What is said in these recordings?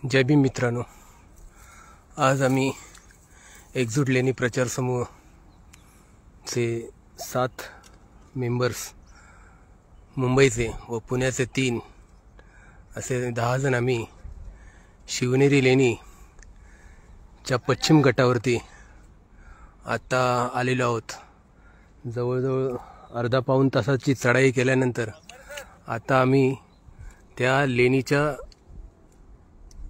जय भीम मित्रांनो, आज आम्ही एकजूट लेणी प्रचार समूहचे 7 मेंबर्स, मुंबईचे व पुण्याचे 3 असे 10 जण आम्ही शिवनेरी लेणीच्या पश्चिम गटावरती आता आलेलो आहोत। जवळजवळ अर्धा पाऊण तासाची चढाई केल्यानंतर आता आम्ही त्या लेणीच्या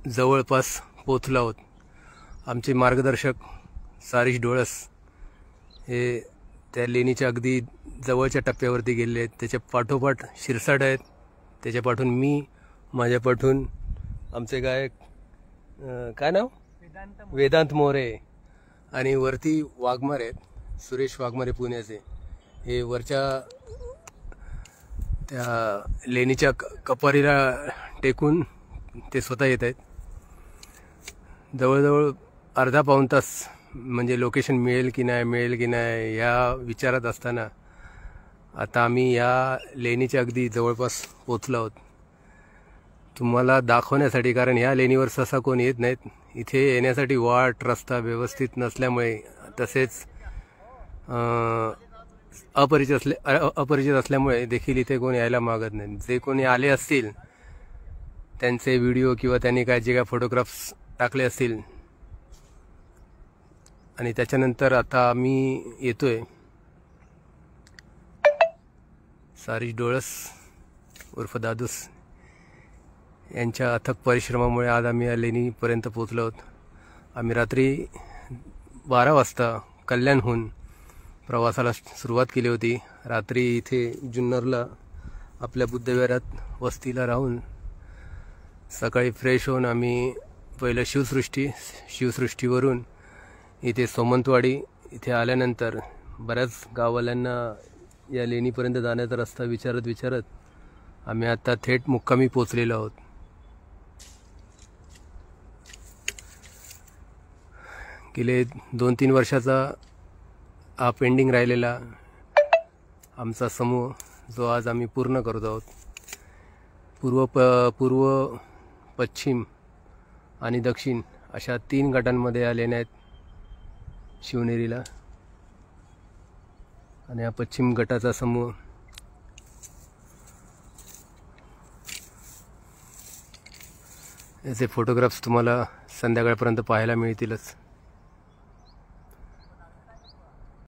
जवळपास पोहोचलो आहोत। आमचे मार्गदर्शक सारिश डोळस हे त्या लेणीच्या अगदी जवळच्या टप्प्यावरती गेले आहेत। त्याच्या पाठोपाठ शिरसाट आहेत, त्याच्या पाठून मी, माझ्या पाठून आमचे गायक काय नाव वेदांत मोरे आणि वरती वाघमारे आहेत, सुरेश वाघमारे पुण्याचे। हे वरच्या त्या लेणीच्या कपारीला टेकून ते स्वतः येत आहेत। जवळजवळ अर्धा पाऊण तास म्हणजे लोकेशन मिळेल की नाही या विचारात असताना आता आम्ही या लेणीच्या अगदी जवळपास पोहोचलो आहोत तुम्हाला दाखवण्यासाठी। कारण ह्या लेणीवर सहसा कोण येत नाहीत। इथे येण्यासाठी वाट रस्ता व्यवस्थित नसल्यामुळे, तसेच अपरिचित असल्यामुळे देखील इथे कोण यायला मागत नाही। जे कोणी आले असतील त्यांचे व्हिडिओ किंवा त्यांनी जे काय फोटोग्राफ्स टाकले असतील आणि त्याच्यानंतर आता आम्ही येतोय। सारिश डोळस उर्फ दादूस यांच्या अथक परिश्रमामुळे आज आम्ही या लेणीपर्यंत पोहोचलो आहोत। आम्ही रात्री 12 वाजता कल्याणहून प्रवासाला सुरुवात केली होती। रात्री इथे जुन्नरला आपल्या बुद्धविहारात वस्तीला राहून सकाळी फ्रेश होऊन आम्ही पहिलं शिवसृष्टीवरून इथे सोमंतवाडी इथे आल्यानंतर बऱ्याच गाववाल्यांना या लेणीपर्यंत जाण्याचा रस्ता विचारत आम्ही आता थेट मुक्कामी पोचलेलो आहोत। गेले 2-3 वर्षाचा हा पेंडिंग राहिलेला आमचा समूह जो आज आम्ही पूर्ण करत आहोत। पूर्व, पश्चिम आणि दक्षिण अशा 3 गटांमध्ये या लेण्या आहेत शिवनेरीला। आणि हा पश्चिम गटाचा समूह याचे फोटोग्राफ्स तुम्हाला संध्याकाळपर्यंत पाहायला मिळतीलच।